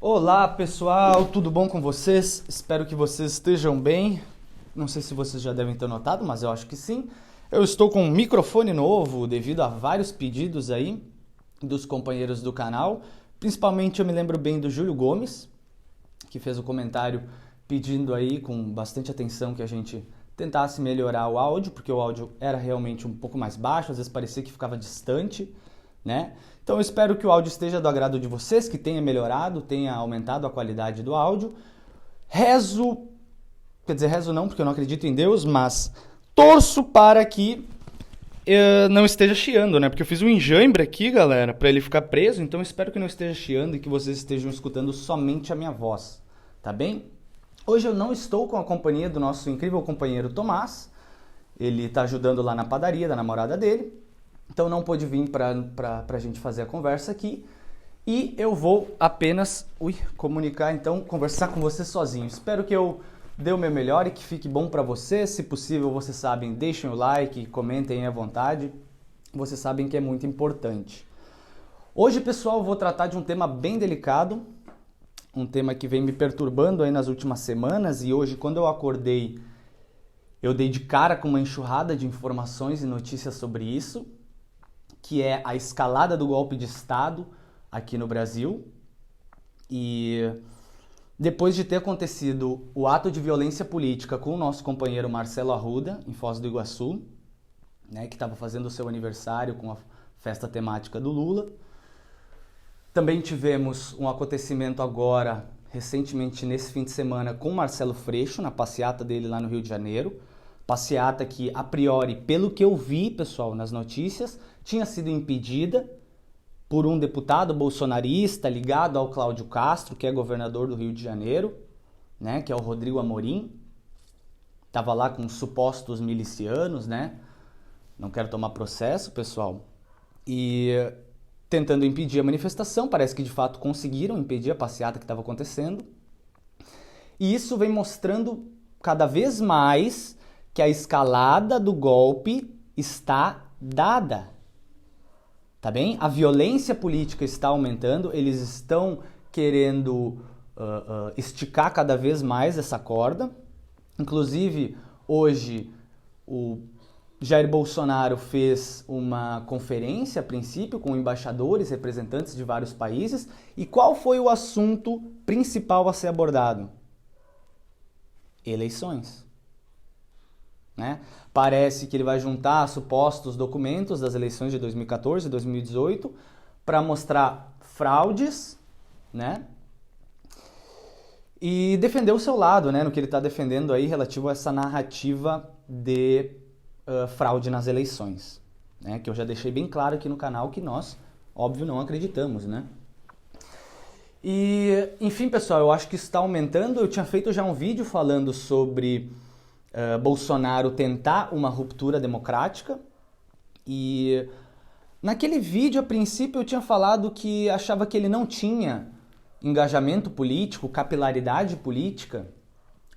Olá pessoal, tudo bom com vocês? Espero que vocês estejam bem. Não sei se vocês já devem ter notado, mas eu acho que sim. Eu estou com um microfone novo devido a vários pedidos aí dos companheiros do canal. Principalmente eu me lembro bem do Júlio Gomes, que fez o comentário pedindo aí com bastante atenção que a gente tentasse melhorar o áudio, porque o áudio era realmente um pouco mais baixo, às vezes parecia que ficava distante, né? Então eu espero que o áudio esteja do agrado de vocês, que tenha melhorado, tenha aumentado a qualidade do áudio. Rezo não, porque eu não acredito em Deus, mas torço para que não esteja chiando, né? Porque eu fiz um enjambre aqui, galera, para ele ficar preso, então eu espero que não esteja chiando e que vocês estejam escutando somente a minha voz, tá bem? Hoje eu não estou com a companhia do nosso incrível companheiro Tomás, ele está ajudando lá na padaria da namorada dele, então não pôde vir para a gente fazer a conversa aqui. E eu vou apenas conversar com você sozinho. Espero que eu dê o meu melhor e que fique bom para você. Se possível, vocês sabem, deixem o like, comentem à vontade. Vocês sabem que é muito importante. Hoje, pessoal, eu vou tratar de um tema bem delicado. Um tema que vem me perturbando aí nas últimas semanas. E hoje, quando eu acordei, eu dei de cara com uma enxurrada de informações e notícias sobre isso, que é a escalada do golpe de Estado aqui no Brasil. E depois de ter acontecido o ato de violência política com o nosso companheiro Marcelo Arruda, em Foz do Iguaçu, né, que estava fazendo o seu aniversário com a festa temática do Lula. Também tivemos um acontecimento agora, recentemente nesse fim de semana, com Marcelo Freixo, na passeata dele lá no Rio de Janeiro. Passeata que, a priori, pelo que eu vi, pessoal, nas notícias, tinha sido impedida por um deputado bolsonarista ligado ao Cláudio Castro, que é governador do Rio de Janeiro, né, que é o Rodrigo Amorim. Estava lá com supostos milicianos, né? Não quero tomar processo, pessoal. E tentando impedir a manifestação, parece que de fato conseguiram impedir a passeata que estava acontecendo. E isso vem mostrando cada vez mais que a escalada do golpe está dada. Tá bem? A violência política está aumentando, eles estão querendo esticar cada vez mais essa corda. Inclusive, hoje, o Jair Bolsonaro fez uma conferência, a princípio, com embaixadores, representantes de vários países. E qual foi o assunto principal a ser abordado? Eleições. Né? Parece que ele vai juntar supostos documentos das eleições de 2014 e 2018 para mostrar fraudes, né? E defender o seu lado, né? No que ele está defendendo aí relativo a essa narrativa de fraude nas eleições, né? Que eu já deixei bem claro aqui no canal que nós, óbvio, não acreditamos, né? E, enfim, pessoal, eu acho que isso está aumentando. Eu tinha feito já um vídeo falando sobre Bolsonaro tentar uma ruptura democrática, e naquele vídeo, a princípio, eu tinha falado que achava que ele não tinha engajamento político, capilaridade política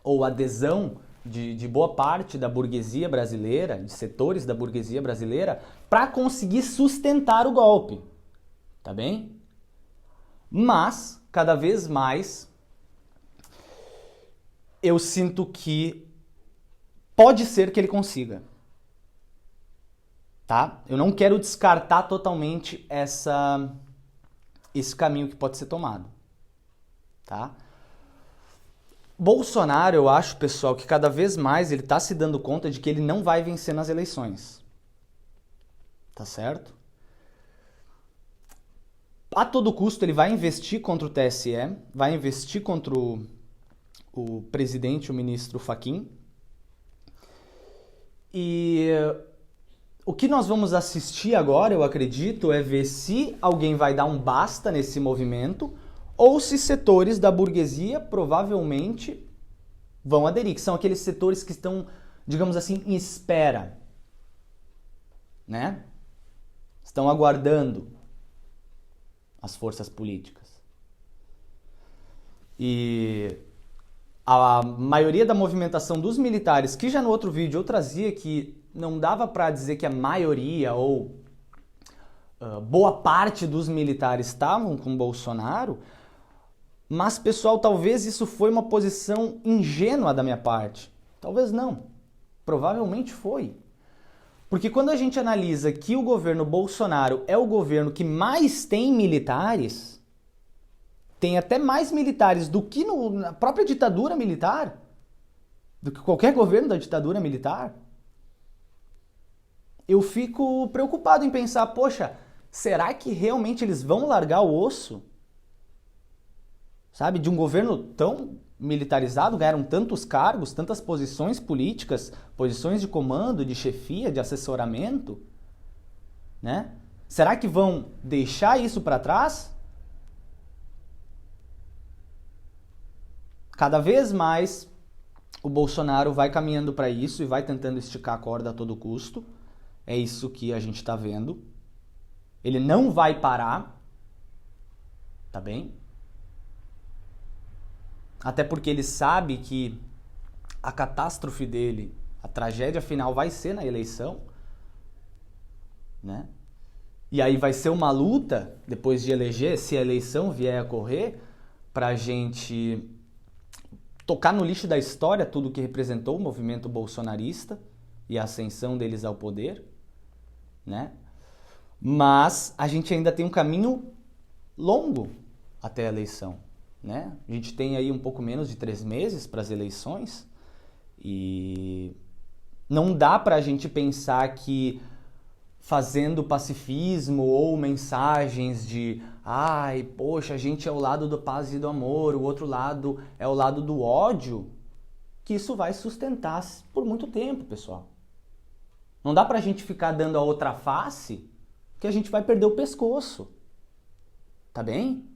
ou adesão de boa parte da burguesia brasileira, de setores da burguesia brasileira, para conseguir sustentar o golpe, tá bem? Mas, cada vez mais, eu sinto que pode ser que ele consiga, tá? Eu não quero descartar totalmente esse caminho que pode ser tomado, tá? Bolsonaro, eu acho, pessoal, que cada vez mais ele tá se dando conta de que ele não vai vencer nas eleições, tá certo? A todo custo ele vai investir contra o TSE, vai investir contra o presidente, o ministro Fachin. E o que nós vamos assistir agora, eu acredito, é ver se alguém vai dar um basta nesse movimento ou se setores da burguesia provavelmente vão aderir, que são aqueles setores que estão, digamos assim, em espera, né? Estão aguardando as forças políticas. E a maioria da movimentação dos militares, que já no outro vídeo eu trazia que não dava para dizer que a maioria ou boa parte dos militares estavam com Bolsonaro, Mas, pessoal, talvez isso foi uma posição ingênua da minha parte. Talvez não. Provavelmente foi. Porque quando a gente analisa que o governo Bolsonaro é o governo que mais tem militares, tem até mais militares do que na própria ditadura militar, do que qualquer governo da ditadura militar, eu fico preocupado em pensar, poxa, será que realmente eles vão largar o osso? Sabe, de um governo tão militarizado, ganharam tantos cargos, tantas posições políticas, posições de comando, de chefia, de assessoramento, né? Será que vão deixar isso para trás? Cada vez mais o Bolsonaro vai caminhando para isso e vai tentando esticar a corda a todo custo. É isso que a gente está vendo. Ele não vai parar, tá bem? Até porque ele sabe que a catástrofe dele, a tragédia final vai ser na eleição, né? E aí vai ser uma luta, depois de eleger, se a eleição vier a correr, pra gente tocar no lixo da história tudo que representou o movimento bolsonarista e a ascensão deles ao poder, né? Mas a gente ainda tem um caminho longo até a eleição, né? A gente tem aí um pouco menos de 3 meses para as eleições e não dá para a gente pensar que fazendo pacifismo ou mensagens de ai, poxa, a gente é o lado da paz e do amor, o outro lado é o lado do ódio, que isso vai sustentar por muito tempo, pessoal. Não dá pra gente ficar dando a outra face, que a gente vai perder o pescoço. Tá bem?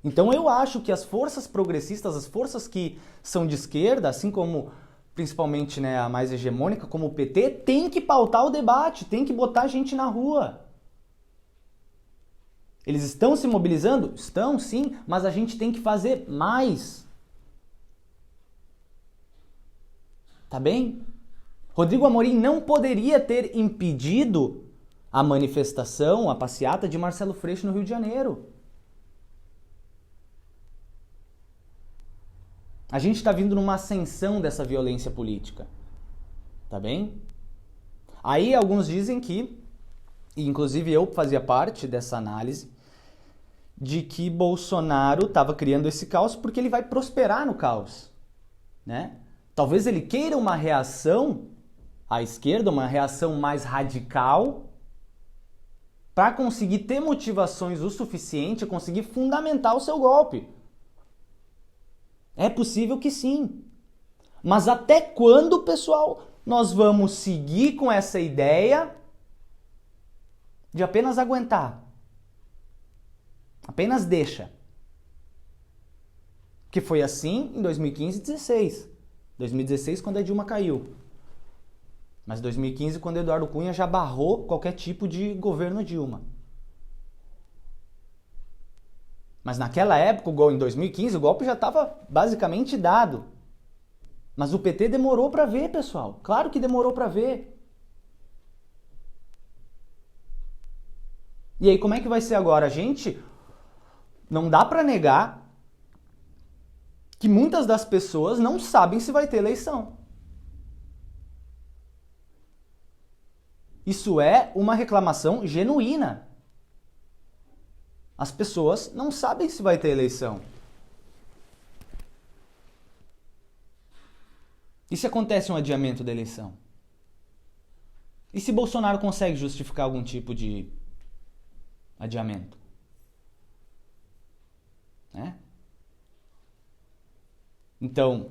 Então eu acho que as forças progressistas, as forças que são de esquerda, assim como principalmente, né, a mais hegemônica, como o PT, tem que pautar o debate, tem que botar gente na rua. Eles estão se mobilizando? Estão, sim, mas a gente tem que fazer mais. Tá bem? Rodrigo Amorim não poderia ter impedido a manifestação, a passeata de Marcelo Freixo no Rio de Janeiro. A gente está vindo numa ascensão dessa violência política. Tá bem? Aí alguns dizem que, e inclusive eu fazia parte dessa análise, de que Bolsonaro estava criando esse caos porque ele vai prosperar no caos, né? Talvez ele queira uma reação à esquerda, uma reação mais radical, para conseguir ter motivações o suficiente, conseguir fundamentar o seu golpe. É possível que sim. Mas até quando, pessoal, nós vamos seguir com essa ideia de apenas aguentar? Apenas deixa. Que foi assim em 2015 e 2016. 2016 quando a Dilma caiu. Mas 2015 quando Eduardo Cunha já barrou qualquer tipo de governo Dilma. Mas naquela época, em 2015, o golpe já estava basicamente dado. Mas o PT demorou para ver, pessoal. Claro que demorou para ver. E aí, como é que vai ser agora? Gente, não dá para negar que muitas das pessoas não sabem se vai ter eleição. Isso é uma reclamação genuína. As pessoas não sabem se vai ter eleição. E se acontece um adiamento da eleição? E se Bolsonaro consegue justificar algum tipo de adiamento? Né? Então,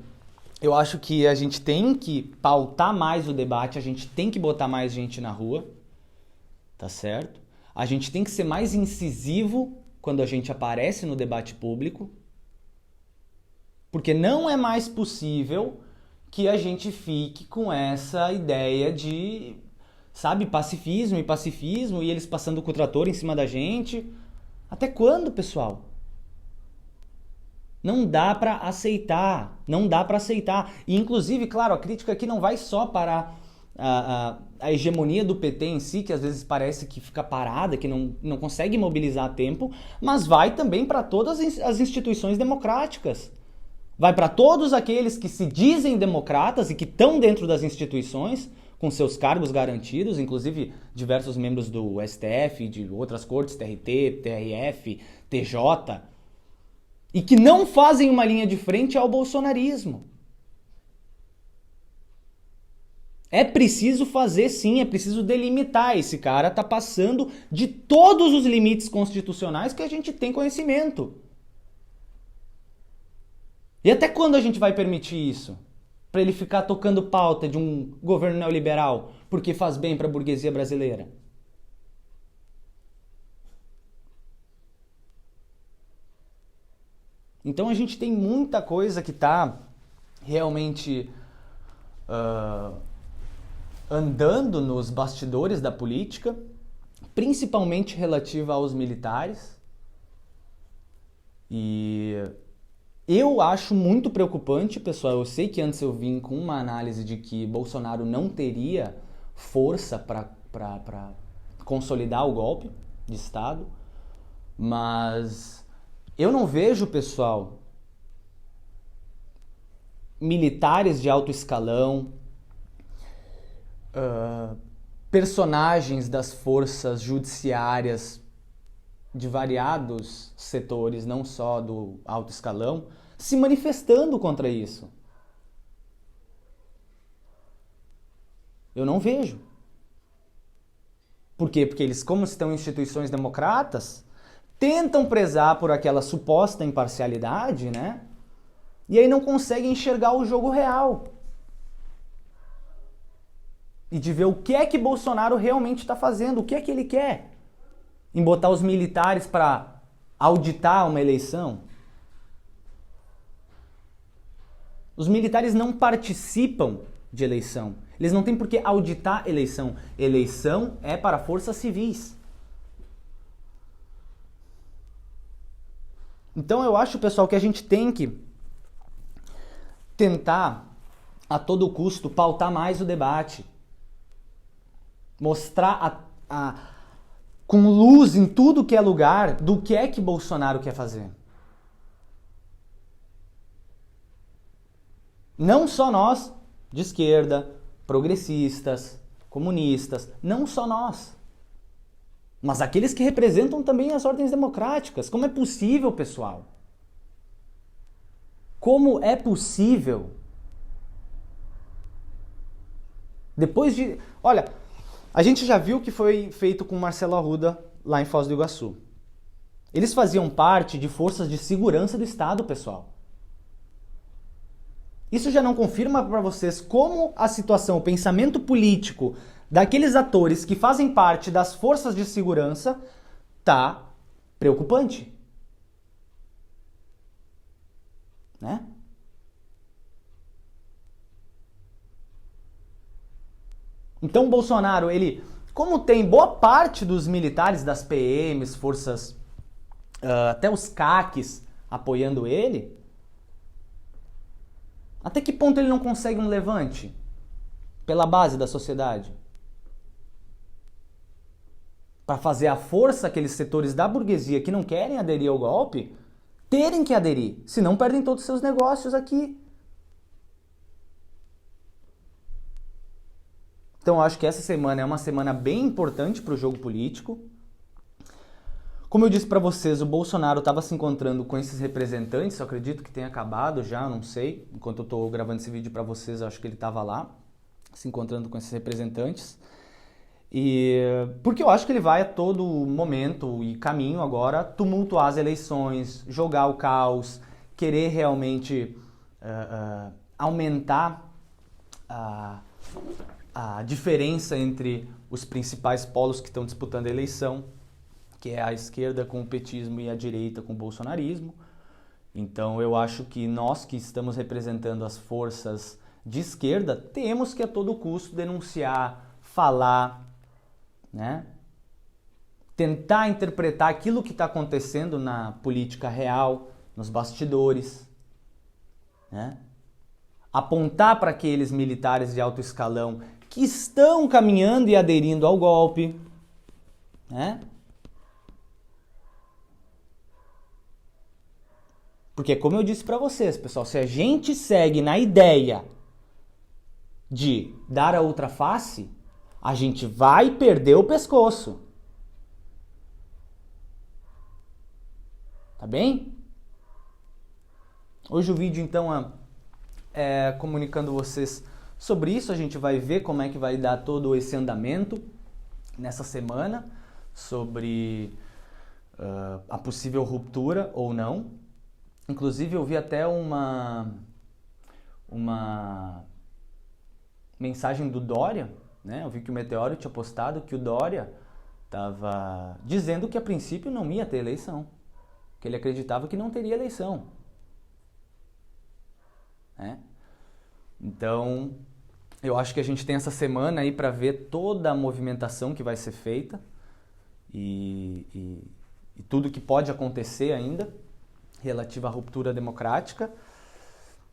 eu acho que a gente tem que pautar mais o debate, a gente tem que botar mais gente na rua, tá certo? A gente tem que ser mais incisivo quando a gente aparece no debate público, porque não é mais possível que a gente fique com essa ideia de, sabe, pacifismo e eles passando com o trator em cima da gente. Até quando, pessoal? Não dá pra aceitar, não dá pra aceitar. E inclusive, claro, a crítica aqui não vai só para a hegemonia do PT em si, que às vezes parece que fica parada, que não consegue mobilizar a tempo, mas vai também para todas as instituições democráticas. Vai para todos aqueles que se dizem democratas e que estão dentro das instituições, com seus cargos garantidos, inclusive diversos membros do STF, de outras cortes, TRT, TRF, TJ, e que não fazem uma linha de frente ao bolsonarismo. É preciso fazer sim, é preciso delimitar. Esse cara está passando de todos os limites constitucionais que a gente tem conhecimento. E até quando a gente vai permitir isso? Para ele ficar tocando pauta de um governo neoliberal porque faz bem para a burguesia brasileira? Então a gente tem muita coisa que está realmente andando nos bastidores da política, principalmente relativa aos militares. E eu acho muito preocupante, pessoal. Eu sei que antes eu vim com uma análise de que Bolsonaro não teria força para consolidar o golpe de Estado, mas eu não vejo, pessoal, militares de alto escalão, personagens das forças judiciárias de variados setores, não só do alto escalão, se manifestando contra isso. Eu não vejo. Por quê? Porque eles, como estão em instituições democratas, tentam prezar por aquela suposta imparcialidade, né? E aí não conseguem enxergar o jogo real. E de ver o que é que Bolsonaro realmente está fazendo, o que é que ele quer. Em botar os militares para auditar uma eleição. Os militares não participam de eleição. Eles não têm por que auditar eleição. Eleição é para forças civis. Então eu acho, pessoal, que a gente tem que tentar, a todo custo, pautar mais o debate. Mostrar com luz em tudo que é lugar do que é que Bolsonaro quer fazer. Não só nós, de esquerda, progressistas, comunistas, não só nós. Mas aqueles que representam também as ordens democráticas. Como é possível, pessoal? Como é possível? Depois de... Olha, a gente já viu o que foi feito com Marcelo Arruda lá em Foz do Iguaçu. Eles faziam parte de forças de segurança do Estado, pessoal. Isso já não confirma para vocês como a situação, o pensamento político daqueles atores que fazem parte das forças de segurança tá preocupante? Né? Então o Bolsonaro, ele, como tem boa parte dos militares das PMs, forças, até os CACs apoiando ele, até que ponto ele não consegue um levante pela base da sociedade? Para fazer a força aqueles setores da burguesia que não querem aderir ao golpe, terem que aderir, senão perdem todos os seus negócios aqui. Então eu acho que essa semana é uma semana bem importante para o jogo político. Como eu disse para vocês, o Bolsonaro estava se encontrando com esses representantes, eu acredito que tenha acabado já, não sei. Enquanto eu estou gravando esse vídeo para vocês, eu acho que ele estava lá, se encontrando com esses representantes. E porque eu acho que ele vai a todo momento e caminho agora tumultuar as eleições, jogar o caos, querer realmente aumentar a diferença entre os principais polos que estão disputando a eleição, que é a esquerda com o petismo e a direita com o bolsonarismo. Então eu acho que nós que estamos representando as forças de esquerda temos que a todo custo denunciar, falar, né? Tentar interpretar aquilo que está acontecendo na política real, nos bastidores, né? Apontar para aqueles militares de alto escalão que estão caminhando e aderindo ao golpe, né? Porque como eu disse para vocês, pessoal, se a gente segue na ideia de dar a outra face, a gente vai perder o pescoço. Tá bem? Hoje o vídeo então é comunicando vocês sobre isso. A gente vai ver como é que vai dar todo esse andamento nessa semana sobre a possível ruptura ou não. Inclusive eu vi até uma mensagem do Dória, né? Eu vi que o Meteoro tinha postado que o Dória estava dizendo que a princípio não ia ter eleição, que ele acreditava que não teria eleição, né? Então, eu acho que a gente tem essa semana aí para ver toda a movimentação que vai ser feita e tudo que pode acontecer ainda relativa à ruptura democrática.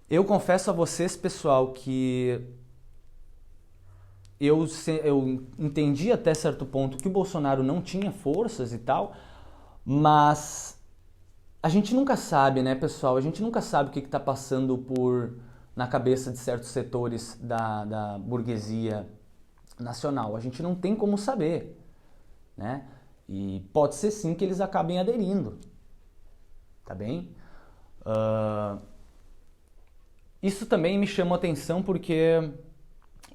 Eu confesso a vocês, pessoal, que eu entendi até certo ponto que o Bolsonaro não tinha forças e tal, mas a gente nunca sabe, né, pessoal? A gente nunca sabe o que está passando na cabeça de certos setores da burguesia nacional. A gente não tem como saber, né? E pode ser sim que eles acabem aderindo, tá bem? Isso também me chamou a atenção porque,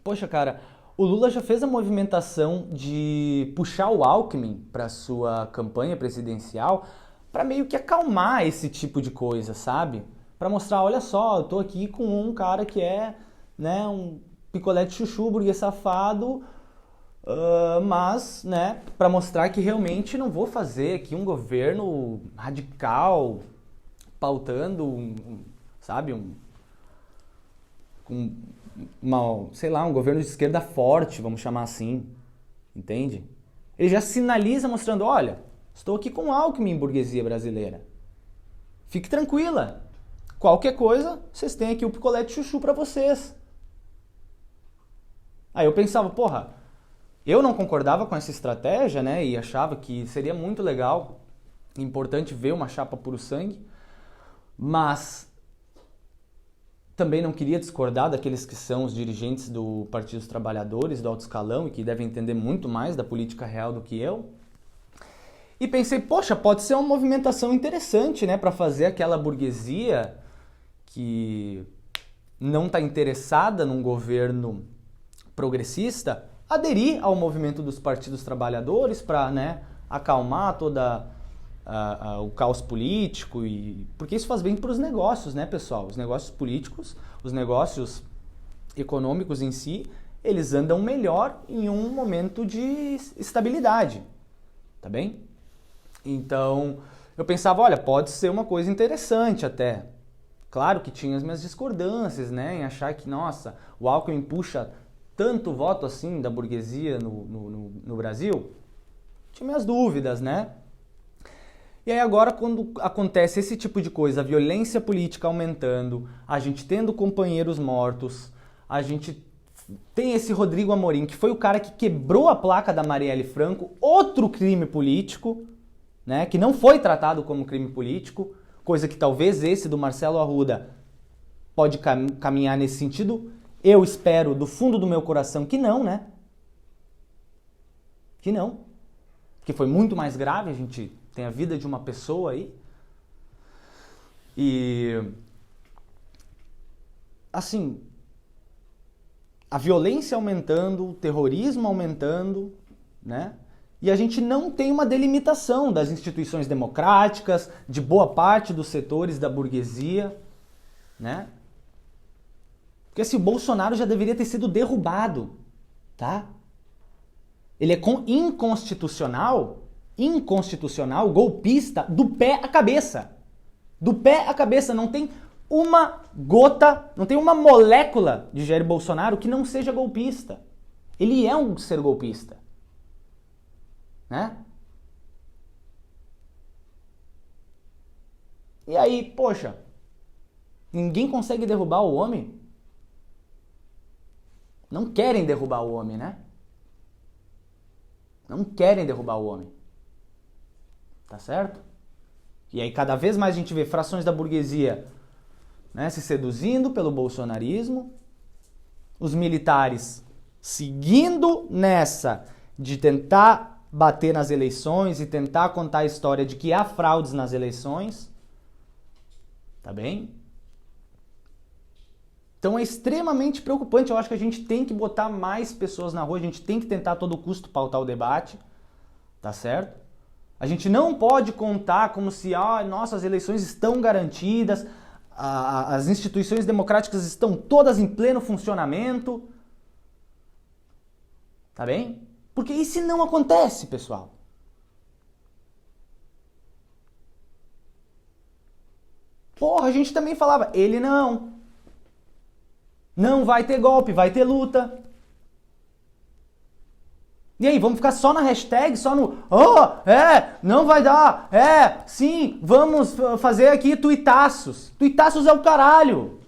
poxa, cara, o Lula já fez a movimentação de puxar o Alckmin para sua campanha presidencial para meio que acalmar esse tipo de coisa, sabe? Para mostrar, olha só, eu tô aqui com um cara que é, né, um picolé de chuchu, burguês safado, mas, né, para mostrar que realmente não vou fazer aqui um governo radical, pautando, sabe, sei lá, um governo de esquerda forte, vamos chamar assim, entende? Ele já sinaliza mostrando, olha, estou aqui com o Alckmin, burguesia brasileira. Fique tranquila. Qualquer coisa, vocês têm aqui o picolé de chuchu para vocês. Aí eu pensava, porra, eu não concordava com essa estratégia, né? E achava que seria muito legal, importante ver uma chapa puro sangue, mas também não queria discordar daqueles que são os dirigentes do Partido dos Trabalhadores, do alto escalão, e que devem entender muito mais da política real do que eu. E pensei, poxa, pode ser uma movimentação interessante, né, para fazer aquela burguesia que não está interessada num governo progressista aderir ao movimento dos partidos trabalhadores para, né, acalmar toda o caos político, porque isso faz bem para os negócios, né, pessoal? Os negócios políticos, os negócios econômicos em si, eles andam melhor em um momento de estabilidade, tá bem? Então, eu pensava, olha, pode ser uma coisa interessante até. Claro que tinha as minhas discordâncias, né, em achar que, nossa, o Alckmin puxa tanto voto assim da burguesia no Brasil. Tinha minhas dúvidas, né? E aí agora, quando acontece esse tipo de coisa, a violência política aumentando, a gente tendo companheiros mortos, a gente tem esse Rodrigo Amorim, que foi o cara que quebrou a placa da Marielle Franco, outro crime político, né, que não foi tratado como crime político, coisa que talvez esse do Marcelo Arruda pode caminhar nesse sentido. Eu espero do fundo do meu coração que não, né? Que não. Que foi muito mais grave, a gente tem a vida de uma pessoa aí. E, assim, a violência aumentando, o terrorismo aumentando, né? E a gente não tem uma delimitação das instituições democráticas, de boa parte dos setores da burguesia, né? Porque assim, o Bolsonaro já deveria ter sido derrubado, tá? Ele é inconstitucional, golpista, do pé à cabeça. Do pé à cabeça, não tem uma gota, não tem uma molécula de Jair Bolsonaro que não seja golpista. Ele é um ser golpista, né? E aí, poxa, ninguém consegue derrubar o homem? Não querem derrubar o homem, né? Não querem derrubar o homem. Tá certo? E aí cada vez mais a gente vê frações da burguesia, né, se seduzindo pelo bolsonarismo, os militares seguindo nessa de tentar bater nas eleições e tentar contar a história de que há fraudes nas eleições. Tá bem? Então é extremamente preocupante. Eu acho que a gente tem que botar mais pessoas na rua, a gente tem que tentar a todo custo pautar o debate, tá certo? A gente não pode contar como se, nossa, as eleições estão garantidas, as instituições democráticas estão todas em pleno funcionamento. Tá bem? Porque isso não acontece, pessoal. Porra, a gente também falava, ele não. Não vai ter golpe, vai ter luta. E aí, vamos ficar só na hashtag, só no não vai dar, sim, vamos fazer aqui tuitaços. Tuitaços é o caralho.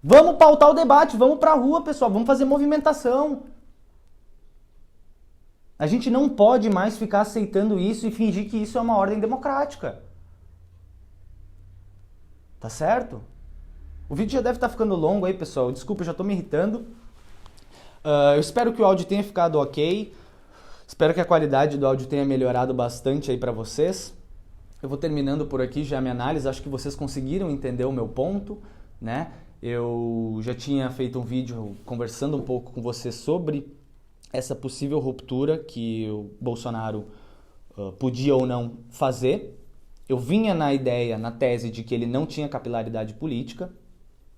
Vamos pautar o debate, vamos pra rua, pessoal, vamos fazer movimentação. A gente não pode mais ficar aceitando isso e fingir que isso é uma ordem democrática. Tá certo? O vídeo já deve estar ficando longo aí, pessoal. Desculpa, eu já tô me irritando. Eu espero que o áudio tenha ficado ok. Espero que a qualidade do áudio tenha melhorado bastante aí pra vocês. Eu vou terminando por aqui já a minha análise. Acho que vocês conseguiram entender o meu ponto, né? Eu já tinha feito um vídeo conversando um pouco com vocês sobre essa possível ruptura que o Bolsonaro podia ou não fazer. Eu vinha na tese de que ele não tinha capilaridade política,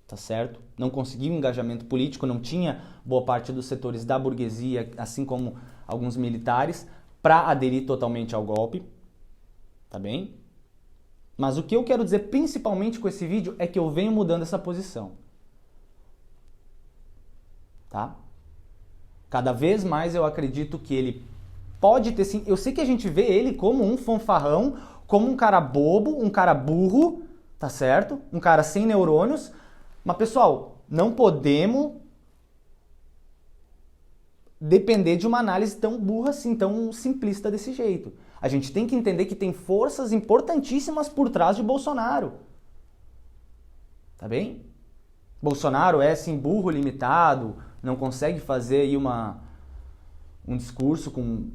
tá certo? Não conseguia um engajamento político, não tinha boa parte dos setores da burguesia, assim como alguns militares, para aderir totalmente ao golpe, tá bem? Mas o que eu quero dizer principalmente com esse vídeo é que eu venho mudando essa posição, tá? Cada vez mais eu acredito que ele pode ter sim. Eu sei que a gente vê ele como um fanfarrão, como um cara bobo, um cara burro, tá certo? Um cara sem neurônios. Mas, pessoal, não podemos depender de uma análise tão burra assim, tão simplista desse jeito. A gente tem que entender que tem forças importantíssimas por trás de Bolsonaro. Tá bem? Bolsonaro é, sim, burro limitado, não consegue fazer aí um discurso com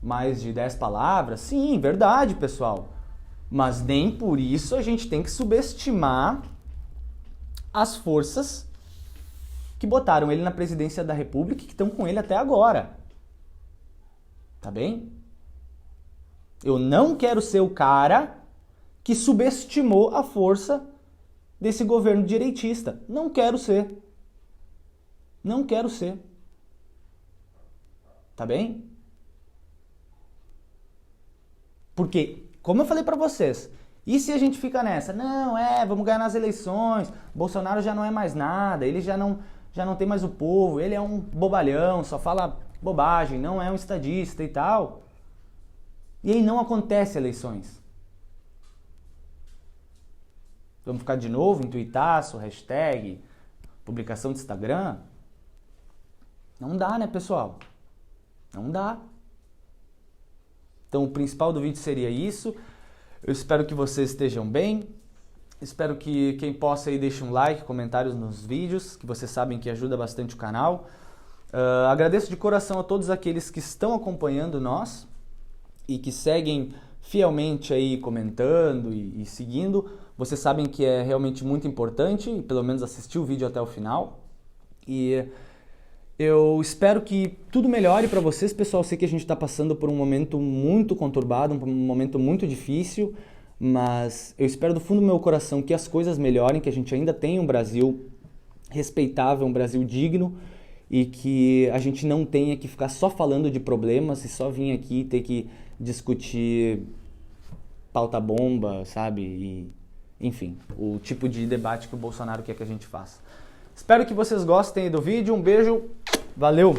mais de 10 palavras. Sim, verdade, pessoal. Mas nem por isso a gente tem que subestimar as forças que botaram ele na presidência da República e que estão com ele até agora. Tá bem? Eu não quero ser o cara que subestimou a força desse governo direitista. Não quero ser. Não quero ser. Tá bem? Porque, como eu falei pra vocês, e se a gente fica nessa? Não, vamos ganhar nas eleições, Bolsonaro já não é mais nada, ele já não tem mais o povo, ele é um bobalhão, só fala bobagem, não é um estadista e tal. E aí não acontece eleições. Vamos ficar de novo em tuitaço, hashtag, publicação de Instagram? Não dá, né, pessoal? Não dá. Então o principal do vídeo seria isso. Eu espero que vocês estejam bem. Espero que quem possa aí deixe um like, comentários nos vídeos, que vocês sabem que ajuda bastante o canal. Agradeço de coração a todos aqueles que estão acompanhando nós e que seguem fielmente aí comentando e seguindo. Vocês sabem que é realmente muito importante, pelo menos assistir o vídeo até o final. E eu espero que tudo melhore para vocês, pessoal. Eu sei que a gente está passando por um momento muito conturbado, um momento muito difícil, mas eu espero do fundo do meu coração que as coisas melhorem, que a gente ainda tenha um Brasil respeitável, um Brasil digno, e que a gente não tenha que ficar só falando de problemas e só vir aqui ter que discutir pauta-bomba, sabe? E, enfim, o tipo de debate que o Bolsonaro quer que a gente faça. Espero que vocês gostem do vídeo. Um beijo. Valeu!